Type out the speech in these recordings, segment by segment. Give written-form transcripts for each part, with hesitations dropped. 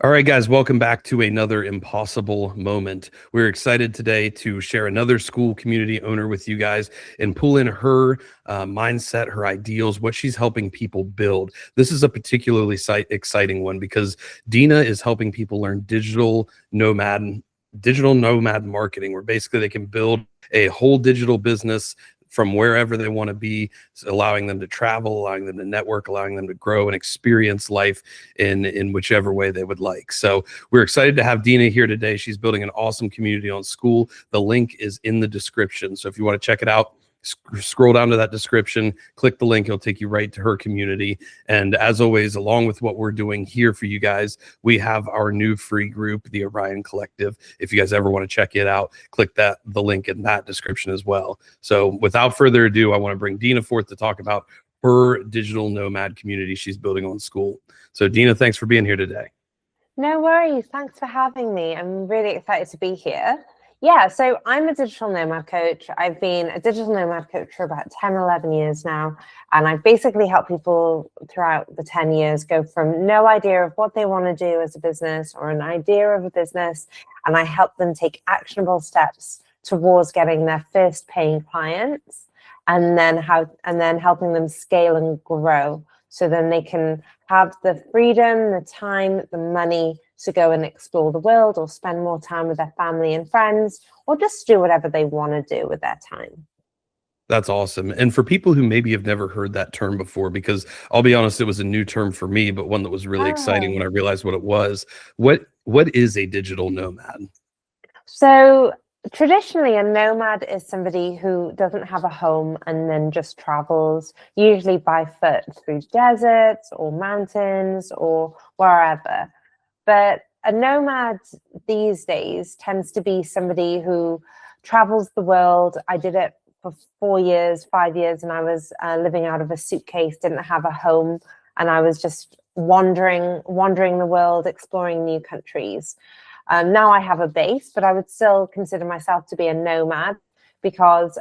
All right, guys, welcome back to another impossible moment. We're excited today to share another school community owner with you guys and pull in her mindset, her ideals, what she's helping people build. This is a particularly exciting one because Dina is helping people learn digital nomad marketing, where basically they can build a whole digital business from wherever they want to be, allowing them to travel, allowing them to network, allowing them to grow and experience life in whichever way they would like. So we're excited to have Dina here today. She's building an awesome community on School. The link is in the description. So if you want to check it out, scroll down to that description, click the link, it'll take you right to her community. And as always, along with what we're doing here for you guys, we have our new free group, the Orion Collective. If you guys ever want to check it out, click the link in that description as well. So without further ado, I want to bring Dina forth to talk about her digital nomad community she's building on School. So Dina, thanks for being here today. No worries. Thanks for having me. I'm really excited to be here. Yeah, so I'm a digital nomad coach. I've been a digital nomad coach for about 10, 11 years now. And I've basically helped people throughout the 10 years go from no idea of what they want to do as a business or an idea of a business. And I help them take actionable steps towards getting their first paying clients and then helping them scale and grow. So then they can have the freedom, the time, the money to go and explore the world or spend more time with their family and friends or just do whatever they want to do with their time. That's awesome. And for people who maybe have never heard that term before, because I'll be honest, it was a new term for me, but one that was really exciting when I realized what it was. What is a digital nomad? So traditionally, a nomad is somebody who doesn't have a home and then just travels, usually by foot through deserts or mountains or wherever. But a nomad these days tends to be somebody who travels the world. I did it for 4 years, 5 years, and I was living out of a suitcase, didn't have a home, and I was just wandering the world, exploring new countries. Now I have a base, but I would still consider myself to be a nomad because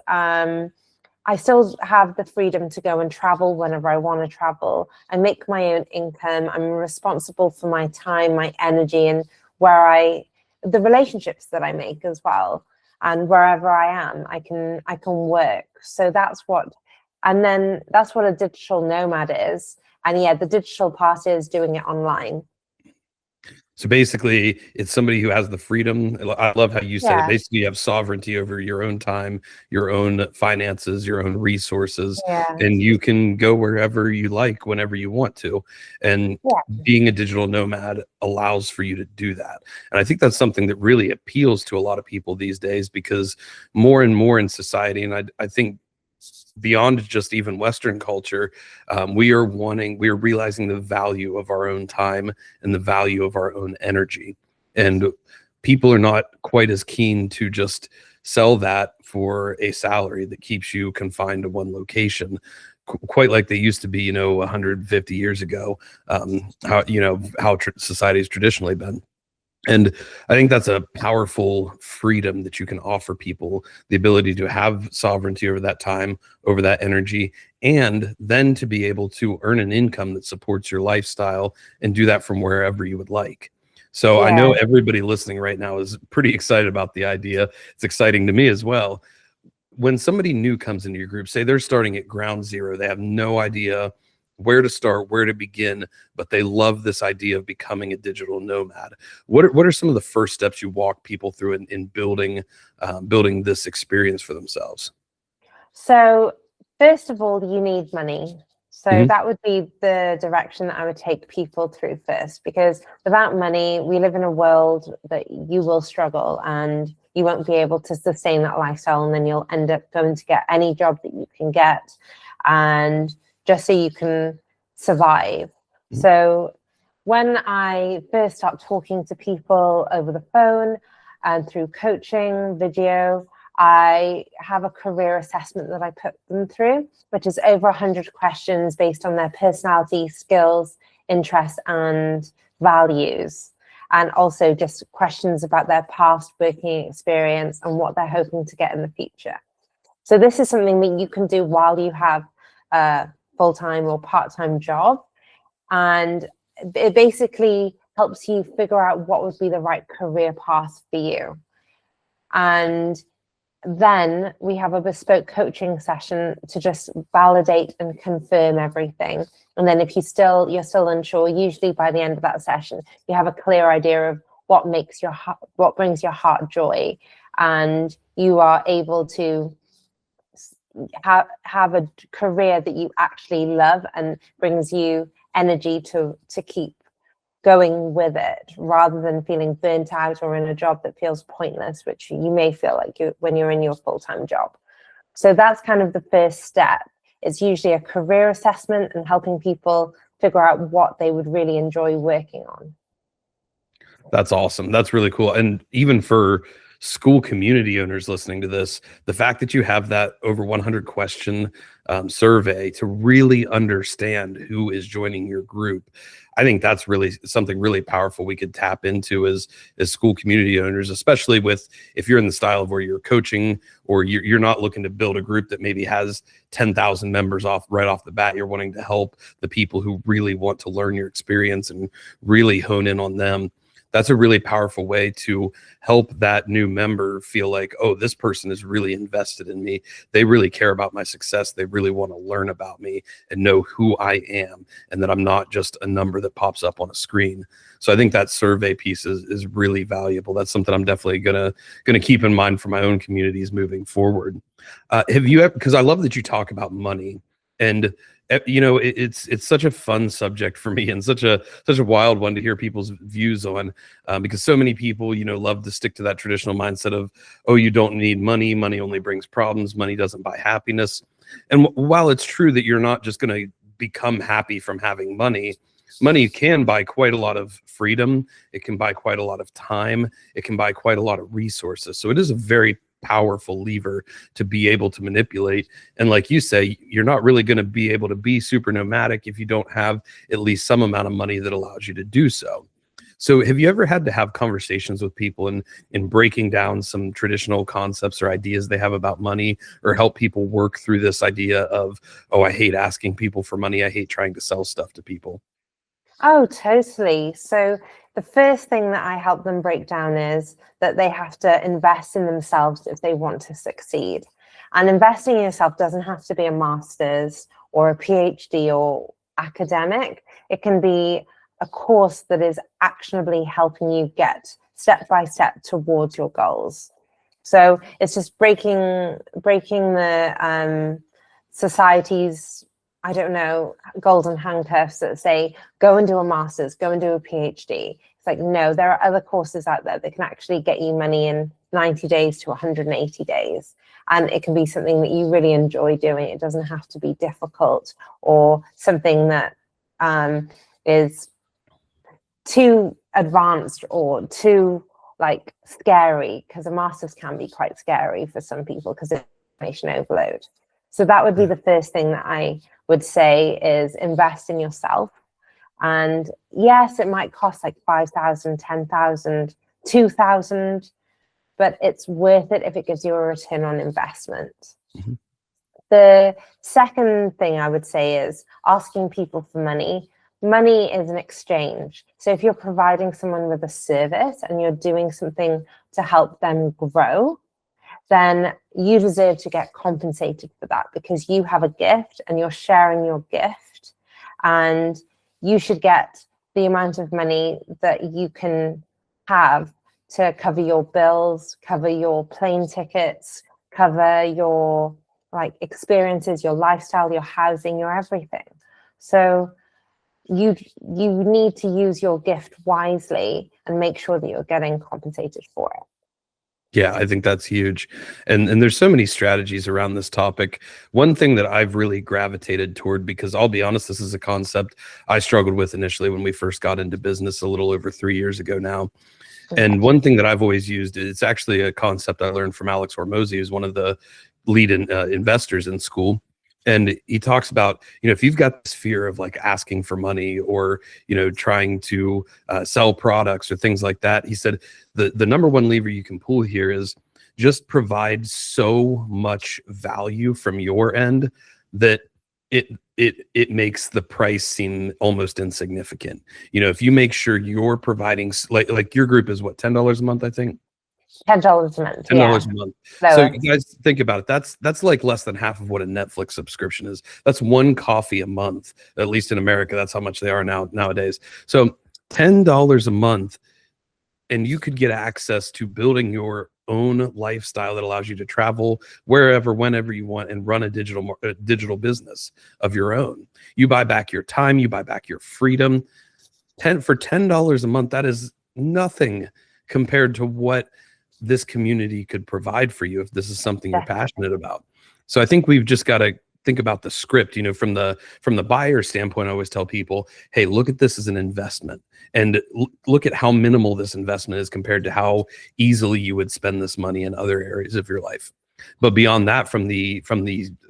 I still have the freedom to go and travel whenever I want to travel. I make my own income. I'm responsible for my time, my energy, and the relationships that I make as well. And wherever I am, I can work. So that's what a digital nomad is. And yeah, the digital part is doing it online. So basically, it's somebody who has the freedom. I love how you said it. Basically, you have sovereignty over your own time, your own finances, your own resources, and you can go wherever you like, whenever you want to. And being a digital nomad allows for you to do that. And I think that's something that really appeals to a lot of people these days, because more and more in society, and I think beyond just even Western culture, we are realizing the value of our own time and the value of our own energy. And people are not quite as keen to just sell that for a salary that keeps you confined to one location, quite like they used to be, 150 years ago, how society's traditionally been. And I think that's a powerful freedom that you can offer people, the ability to have sovereignty over that time, over that energy, and then to be able to earn an income that supports your lifestyle and do that from wherever you would like. So I know everybody listening right now is pretty excited about the idea. It's exciting to me as well. When somebody new comes into your group, say they're starting at ground zero, they have no idea where to start, where to begin, but they love this idea of becoming a digital nomad. What are some of the first steps you walk people through in building this experience for themselves? So first of all, you need money. So that would be the direction that I would take people through first, because without money, we live in a world that you will struggle and you won't be able to sustain that lifestyle, and then you'll end up going to get any job that you can get, and just so you can survive. So when I first start talking to people over the phone and through coaching, video, I have a career assessment that I put them through, which is over 100 questions based on their personality, skills, interests, and values. And also just questions about their past working experience and what they're hoping to get in the future. So this is something that you can do while you have a full-time or part-time job. And it basically helps you figure out what would be the right career path for you. And then we have a bespoke coaching session to just validate and confirm everything. And then if you're still unsure, usually by the end of that session, you have a clear idea of what brings your heart joy, and you are able to have a career that you actually love and brings you energy to keep going with it, rather than feeling burnt out or in a job that feels pointless, which you may feel like when you're in your full-time job. So that's kind of the first step. It's usually a career assessment and helping people figure out what they would really enjoy working on. That's awesome. That's really cool. And even for school community owners listening to this, the fact that you have that over 100 question survey to really understand who is joining your group, I think that's really something really powerful we could tap into as school community owners, especially if you're in the style of where you're coaching, or you're not looking to build a group that maybe has 10,000 members right off the bat. You're wanting to help the people who really want to learn your experience and really hone in on them. That's a really powerful way to help that new member feel like, oh, this person is really invested in me. They really care about my success. They really want to learn about me and know who I am, and that I'm not just a number that pops up on a screen. So I think that survey piece is really valuable. That's something I'm definitely gonna keep in mind for my own communities moving forward. Have you ever, because I love that you talk about money, and it's such a fun subject for me, and such a wild one to hear people's views on, because so many people love to stick to that traditional mindset of, oh, you don't need money only brings problems, money doesn't buy happiness. And while it's true that you're not just going to become happy from having money can buy quite a lot of freedom, it can buy quite a lot of time, it can buy quite a lot of resources. So it is a very powerful lever to be able to manipulate. And like you say, you're not really going to be able to be super nomadic if you don't have at least some amount of money that allows you to do so. So have you ever had to have conversations with people in breaking down some traditional concepts or ideas they have about money, or help people work through this idea of, oh, I hate asking people for money, I hate trying to sell stuff to people? Oh, totally. So the first thing that I help them break down is that they have to invest in themselves if they want to succeed. And investing in yourself doesn't have to be a master's or a PhD or academic. It can be a course that is actionably helping you get step by step towards your goals. So it's just breaking the society's, I don't know, golden handcuffs that say, go and do a master's, go and do a PhD. It's like, no, there are other courses out there that can actually get you money in 90 days to 180 days. And it can be something that you really enjoy doing. It doesn't have to be difficult or something that is too advanced or too scary, because a master's can be quite scary for some people because it's information overload. So that would be the first thing that I would say, is invest in yourself. And yes, it might cost like 5,000, 10,000, 2,000, but it's worth it if it gives you a return on investment. Mm-hmm. The second thing I would say is asking people for money. Money is an exchange. So if you're providing someone with a service and you're doing something to help them grow, then you deserve to get compensated for that, because you have a gift and you're sharing your gift, and you should get the amount of money that you can have to cover your bills, cover your plane tickets, cover your experiences, your lifestyle, your housing, your everything. So you need to use your gift wisely and make sure that you're getting compensated for it. Yeah, I think that's huge. And there's so many strategies around this topic. One thing that I've really gravitated toward, because I'll be honest, this is a concept I struggled with initially when we first got into business a little over 3 years ago now. And one thing that I've always used, it's actually a concept I learned from Alex Hormozy, who's one of the lead investors in school. And he talks about, if you've got this fear of asking for money, or, trying to sell products or things like that, he said the number one lever you can pull here is just provide so much value from your end that it makes the price seem almost insignificant. If you make sure you're providing, like your group is what, $10 a month, I think. $10 a month, $10 yeah. a month. So Lower. you guys think about it. That's like less than half of what a Netflix subscription is. That's one coffee a month, at least in America. That's how much they are nowadays. So $10 a month, and you could get access to building your own lifestyle that allows you to travel wherever, whenever you want, and run a digital business of your own. You buy back your time, you buy back your freedom. For $10 a month, that is nothing compared to what this community could provide for you if this is something you're passionate about. So I think we've just got to think about the script, from the buyer standpoint. I always tell people, hey, look at this as an investment, and look at how minimal this investment is compared to how easily you would spend this money in other areas of your life. But beyond that, from the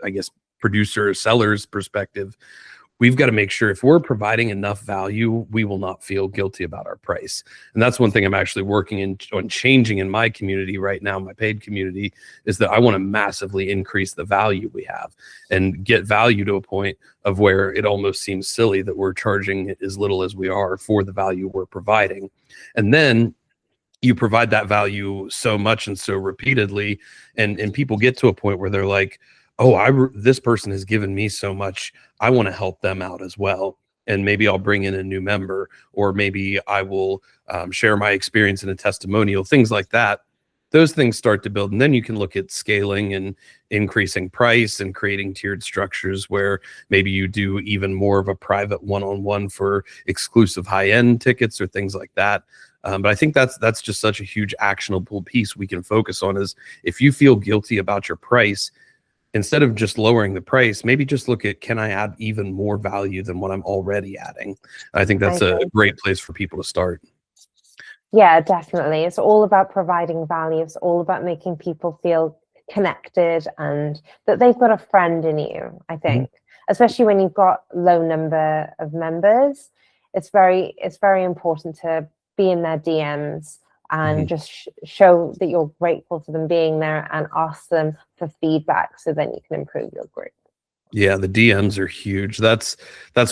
I guess producer seller's perspective, we've got to make sure if we're providing enough value, we will not feel guilty about our price. And that's one thing I'm actually working on changing in my community right now, my paid community, is that I want to massively increase the value we have and get value to a point of where it almost seems silly that we're charging as little as we are for the value we're providing. And then you provide that value so much and so repeatedly, and people get to a point where they're like, oh, this person has given me so much, I want to help them out as well. And maybe I'll bring in a new member, or maybe I will share my experience in a testimonial, things like that. Those things start to build, and then you can look at scaling and increasing price and creating tiered structures where maybe you do even more of a private one-on-one for exclusive high-end tickets or things like that. But I think that's just such a huge actionable piece we can focus on, is if you feel guilty about your price, instead of just lowering the price, maybe just look at, can I add even more value than what I'm already adding? I think that's a great place for people to start. Yeah, definitely. It's all about providing value. It's all about making people feel connected and that they've got a friend in you, I think. Especially when you've got low number of members, it's very important to be in their DMs and just show that you're grateful for them being there and ask them for feedback, so then you can improve your group. Yeah, the DMs are huge. That's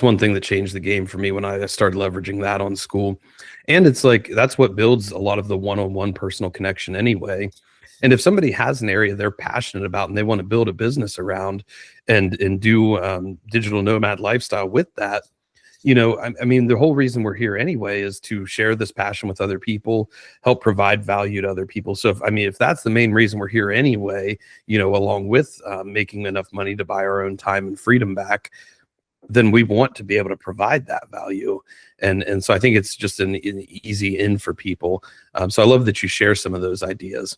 one thing that changed the game for me when I started leveraging that on school. And it's like, that's what builds a lot of the one-on-one personal connection anyway. And if somebody has an area they're passionate about and they want to build a business around and do digital nomad lifestyle with that, I mean, the whole reason we're here anyway is to share this passion with other people, help provide value to other people. So if that's the main reason we're here anyway, along with making enough money to buy our own time and freedom back, then we want to be able to provide that value. And so I think it's just an easy in for people. So I love that you share some of those ideas.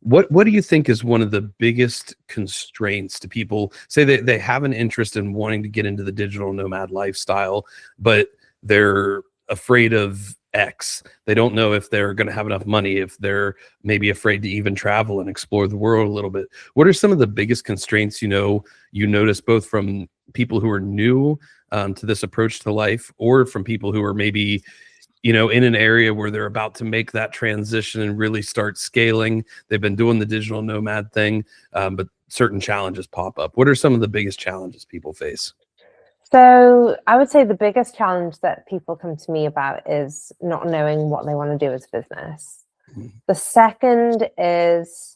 What do you think is one of the biggest constraints to people? Say they have an interest in wanting to get into the digital nomad lifestyle, but they're afraid of X. They don't know if they're going to have enough money, if they're maybe afraid to even travel and explore the world a little bit. What are some of the biggest constraints you notice, both from people who are new to this approach to life, or from people who are maybe in an area where they're about to make that transition and really start scaling? They've been doing the digital nomad thing, but certain challenges pop up. What are some of the biggest challenges people face? So I would say the biggest challenge that people come to me about is not knowing what they want to do as a business. The second is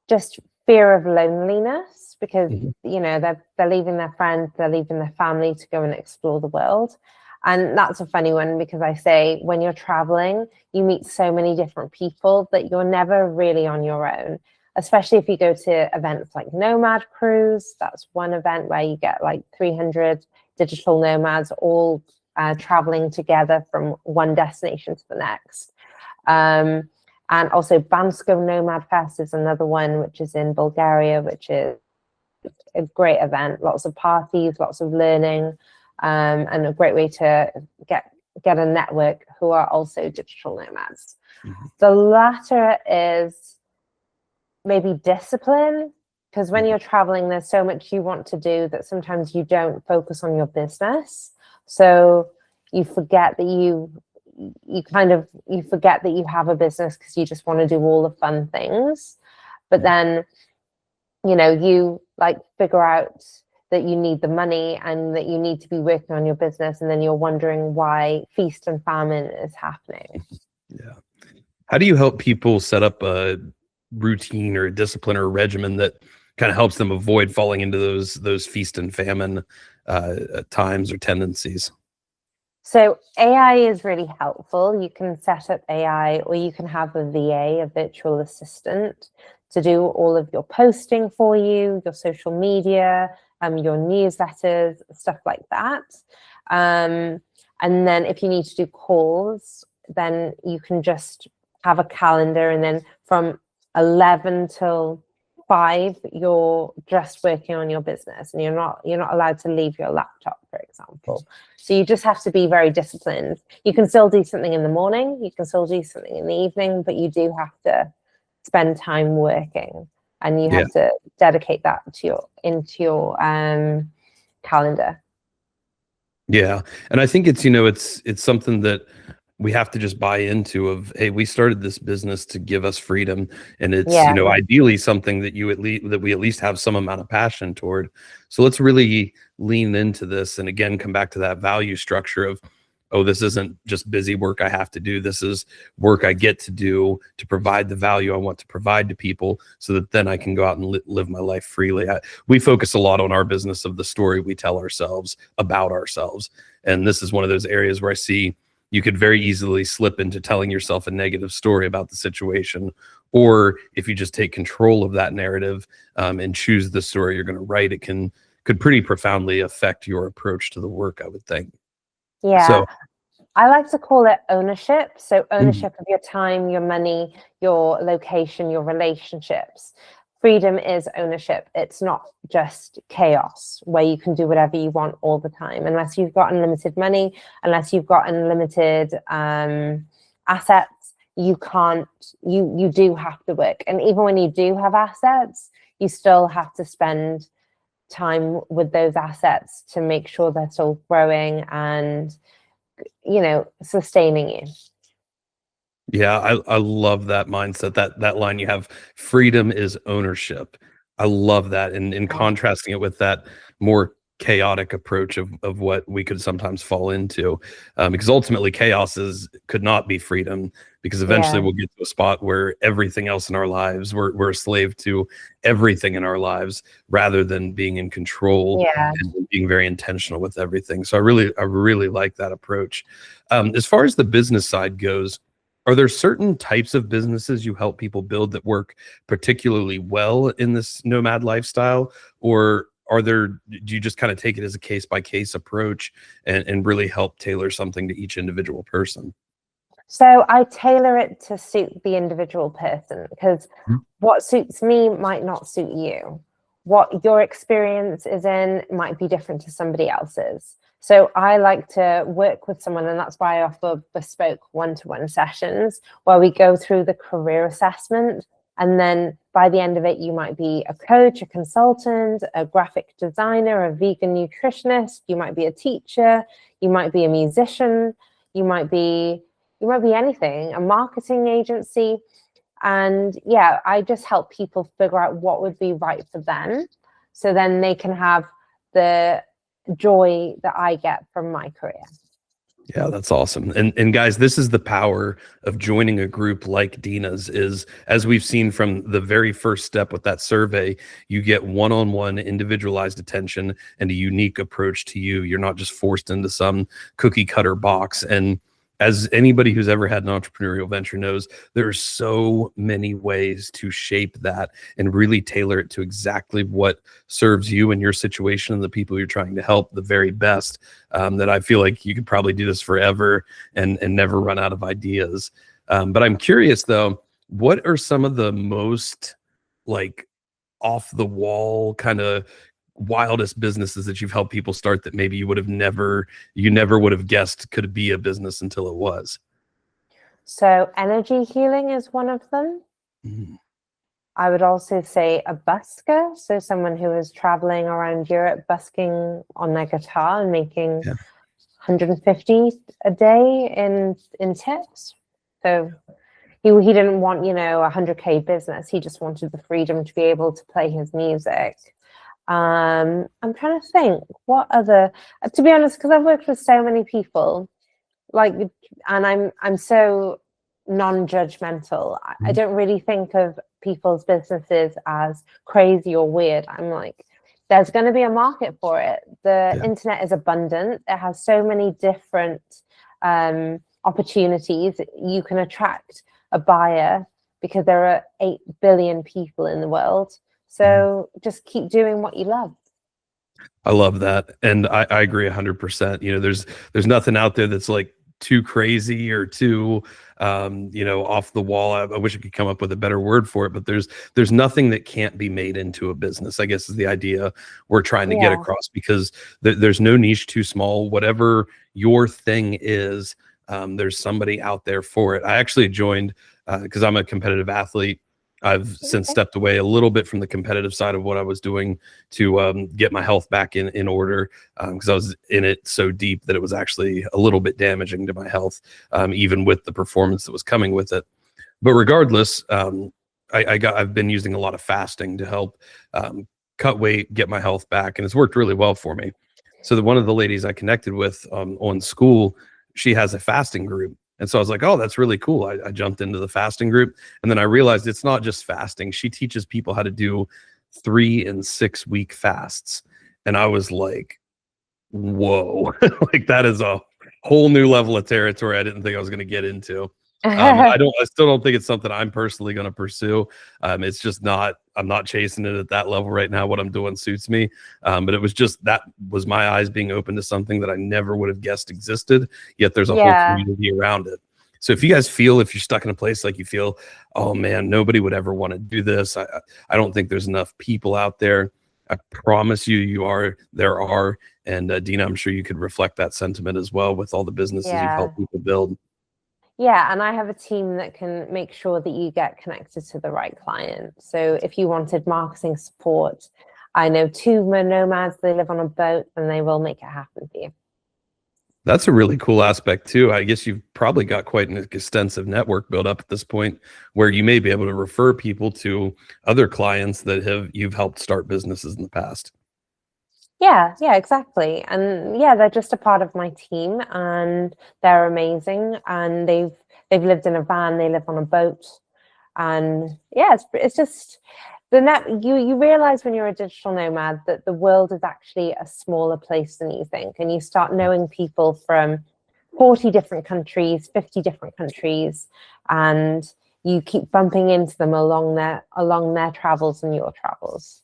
just fear of loneliness, because they're leaving their friends, they're leaving their family to go and explore the world. And that's a funny one, because I say when you're traveling, you meet so many different people that you're never really on your own, especially if you go to events like Nomad Cruise. That's one event where you get like 300 digital nomads all traveling together from one destination to the next. And also Bansko Nomad Fest is another one, which is in Bulgaria, which is a great event. Lots of parties, lots of learning. And a great way to get a network who are also digital nomads. The latter is maybe discipline, because when you're traveling, there's so much you want to do that sometimes you don't focus on your business. So you forget that you forget that you have a business because you just want to do all the fun things. But then, you like figure out that you need the money and that you need to be working on your business, and then you're wondering why feast and famine is happening. Yeah. How do you help people set up a routine or a discipline or a regimen that kind of helps them avoid falling into those feast and famine times or tendencies? So AI is really helpful. You can set up AI, or you can have a VA, a virtual assistant, to do all of your posting for you, your social media, your newsletters, stuff like that. And then if you need to do calls, then you can just have a calendar, and then from 11 till 5, you're just working on your business, and you're not allowed to leave your laptop, for example. So you just have to be very disciplined. You can still do something in the morning, you can still do something in the evening, but you do have to spend time working, and you have to dedicate that into your calendar. Yeah. And I think it's something that we have to just buy into of, hey, we started this business to give us freedom. And it's, ideally something that we at least have some amount of passion toward. So let's really lean into this. And again, come back to that value structure of, oh, this isn't just busy work I have to do. This is work I get to do to provide the value I want to provide to people, so that then I can go out and live my life freely. We focus a lot on our business of the story we tell ourselves about ourselves. And this is one of those areas where I see you could very easily slip into telling yourself a negative story about the situation. Or if you just take control of that narrative and choose the story you're going to write, it could pretty profoundly affect your approach to the work, I would think. Yeah. So I like to call it ownership. So ownership of your time, your money, your location, your relationships. Freedom is ownership. It's not just chaos where you can do whatever you want all the time. Unless you've got unlimited money, unless you've got unlimited assets, you do have to work. And even when you do have assets, you still have to spend time with those assets to make sure they're still growing and sustaining you. Yeah, I love that mindset. That line you have, freedom is ownership. I love that. And in contrasting it with that more chaotic approach of what we could sometimes fall into, because ultimately chaos could not be freedom, because eventually we'll get to a spot where everything else in our lives, we're a slave to everything in our lives, rather than being in control and being very intentional with everything. So I really like that approach. As far as the business side goes, are there certain types of businesses you help people build that work particularly well in this nomad lifestyle? Or do you just kind of take it as a case by case approach and really help tailor something to each individual person? So I tailor it to suit the individual person, because what suits me might not suit you. What your experience is in might be different to somebody else's. So I like to work with someone, and that's why I offer bespoke one-to-one sessions where we go through the career assessment. And then by the end of it, you might be a coach, a consultant, a graphic designer, a vegan nutritionist, you might be a teacher, you might be a musician, you might be anything, a marketing agency. And I just help people figure out what would be right for them, so then they can have the joy that I get from my career. Yeah, that's awesome. And guys, this is the power of joining a group like Dina's. Is, as we've seen from the very first step with that survey, you get one-on-one individualized attention and a unique approach to you. You're not just forced into some cookie cutter box. And as anybody who's ever had an entrepreneurial venture knows, there are so many ways to shape that and really tailor it to exactly what serves you and your situation and the people you're trying to help the very best. That I feel like you could probably do this forever and never run out of ideas. But I'm curious though, what are some of the most like off the wall kind of wildest businesses that you've helped people start that maybe you never would have guessed could be a business until it was? So energy healing is one of them. I would also say a busker, so someone who is traveling around Europe busking on their guitar and making 150 a day in tips. So he didn't want, a 100K business. He just wanted the freedom to be able to play his music. I'm trying to think what other, to be honest, because I've worked with so many people, like, and I'm so non-judgmental. I don't really think of people's businesses as crazy or weird. I'm like, there's going to be a market for it. The internet is abundant. It has so many different opportunities. You can attract a buyer because there are 8 billion people in the world. So just keep doing what you love. I love that. And I agree 100%. You know, there's nothing out there that's like too crazy or too off the wall. I wish I could come up with a better word for it, but there's nothing that can't be made into a business, I guess, is the idea we're trying to get across, because there's no niche too small. Whatever your thing is, there's somebody out there for it. I actually joined because I'm a competitive athlete. I've since stepped away a little bit from the competitive side of what I was doing to get my health back in order, because I was in it so deep that it was actually a little bit damaging to my health, even with the performance that was coming with it. But regardless, I've been using a lot of fasting to help cut weight, get my health back, and it's worked really well for me. So one of the ladies I connected with on school, she has a fasting group. And so I was like, oh, that's really cool. I jumped into the fasting group, and then I realized it's not just fasting. She teaches people how to do 3 and 6 week fasts. And I was like, whoa, like that is a whole new level of territory I didn't think I was going to get into. I still don't think it's something I'm personally going to pursue. It's just not, I'm not chasing it at that level right now. What I'm doing suits me. But it was just, that was my eyes being open to something that I never would have guessed existed, yet there's a whole community around it. So if you guys feel, if you're stuck in a place like you feel, oh man, nobody would ever want to do this, I don't think there's enough people out there. I promise you, there are. And Dina, I'm sure you could reflect that sentiment as well with all the businesses you've helped people build. Yeah, and I have a team that can make sure that you get connected to the right client. So if you wanted marketing support, I know 2 nomads, they live on a boat, and they will make it happen for you. That's a really cool aspect too. I guess you've probably got quite an extensive network built up at this point, where you may be able to refer people to other clients that you've helped start businesses in the past. Yeah, exactly. And yeah, they're just a part of my team, and they're amazing. And they've lived in a van, they live on a boat, and yeah, it's just you realize when you're a digital nomad that the world is actually a smaller place than you think, and you start knowing people from 40 different countries, 50 different countries, and you keep bumping into them along their travels and your travels.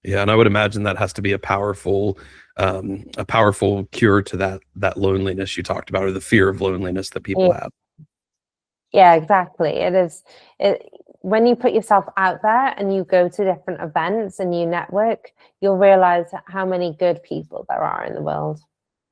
Yeah, and I would imagine that has to be a powerful cure to that loneliness you talked about, or the fear of loneliness that people have. Yeah, exactly. It is. When you put yourself out there and you go to different events and you network, you'll realize how many good people there are in the world.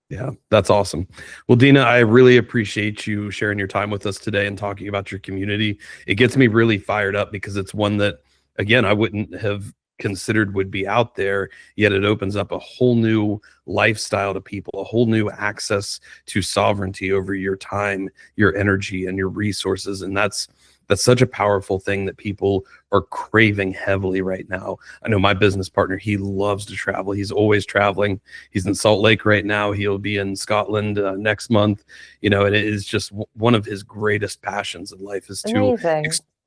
Yeah, that's awesome. Well, Dina, I really appreciate you sharing your time with us today and talking about your community. It gets me really fired up because it's one that, again, I wouldn't have considered would be out there, yet it opens up a whole new lifestyle to people, a whole new access to sovereignty over your time, your energy, and your resources. And that's such a powerful thing that people are craving heavily right now. I know my business partner, he loves to travel. He's always traveling. He's in Salt Lake right now. He'll be in Scotland next month. And it is just one of his greatest passions in life is to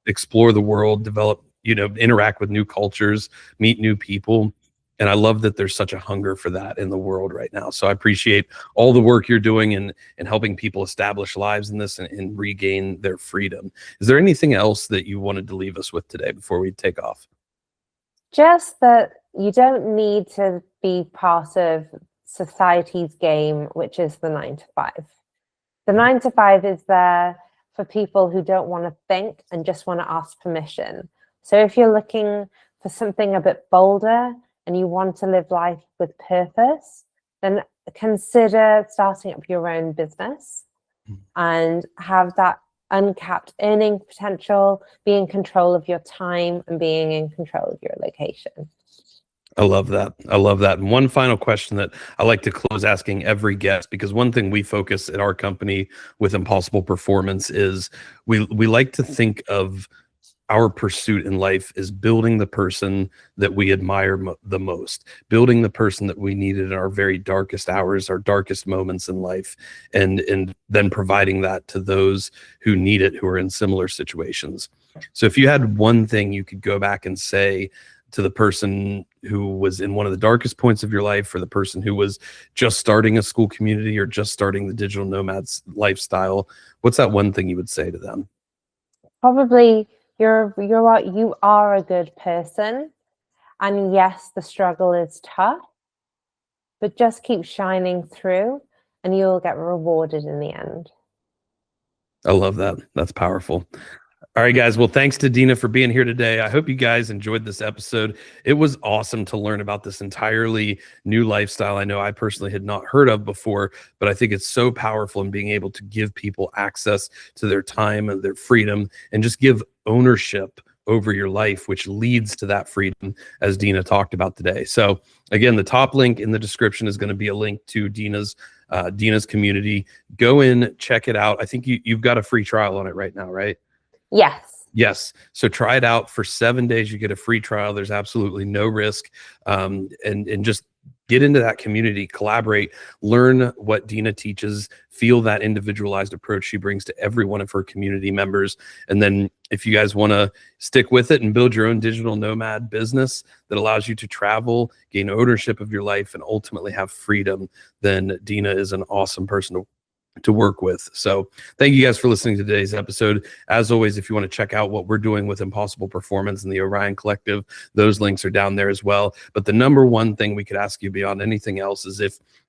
explore the world, develop, interact with new cultures, meet new people. And I love that there's such a hunger for that in the world right now. So I appreciate all the work you're doing and helping people establish lives in this and regain their freedom. Is there anything else that you wanted to leave us with today before we take off? Just that you don't need to be part of society's game, which is the 9 to 5. The 9 to 5 is there for people who don't want to think and just want to ask permission. So if you're looking for something a bit bolder and you want to live life with purpose, then consider starting up your own business and have that uncapped earning potential, be in control of your time, and being in control of your location. I love that. I love that. And one final question that I like to close asking every guest, because one thing we focus at our company with Impossible Performance is we like to think of our pursuit in life is building the person that we admire the most, building the person that we needed in our very darkest hours, our darkest moments in life, and then providing that to those who need it, who are in similar situations. So if you had one thing you could go back and say to the person who was in one of the darkest points of your life, or the person who was just starting a school community or just starting the digital nomads lifestyle, what's that one thing you would say to them? Probably you are a good person, and yes, the struggle is tough, but just keep shining through and you'll get rewarded in the end. I love that. That's powerful. All right, guys. Well, thanks to Dina for being here today. I hope you guys enjoyed this episode. It was awesome to learn about this entirely new lifestyle I know I personally had not heard of before, but I think it's so powerful in being able to give people access to their time and their freedom, and just give ownership over your life, which leads to that freedom, as Dina talked about today. So again, the top link in the description is going to be a link to Dina's community. Go in, check it out. I think you've got a free trial on it right now, right? Yes. Yes. So try it out for 7 days. You get a free trial. There's absolutely no risk. And just get into that community, collaborate, learn what Dina teaches, feel that individualized approach she brings to every one of her community members. And then if you guys want to stick with it and build your own digital nomad business that allows you to travel, gain ownership of your life, and ultimately have freedom, then Dina is an awesome person to work with. So thank you guys for listening to today's episode. As always, if you want to check out what we're doing with Impossible Performance and the Orion Collective, those links are down there as well. But the number one thing we could ask you beyond anything else is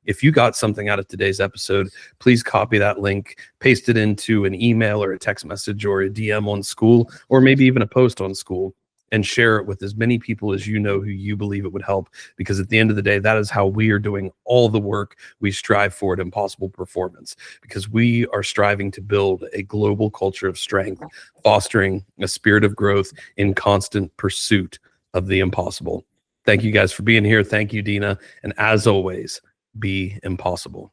if you got something out of today's episode, please copy that link, paste it into an email or a text message or a DM on School, or maybe even a post on School, and share it with as many people as you know who you believe it would help. Because at the end of the day, that is how we are doing all the work we strive for at Impossible Performance, because we are striving to build a global culture of strength, fostering a spirit of growth in constant pursuit of the impossible. Thank you guys for being here. Thank you, Dina. And as always, be impossible.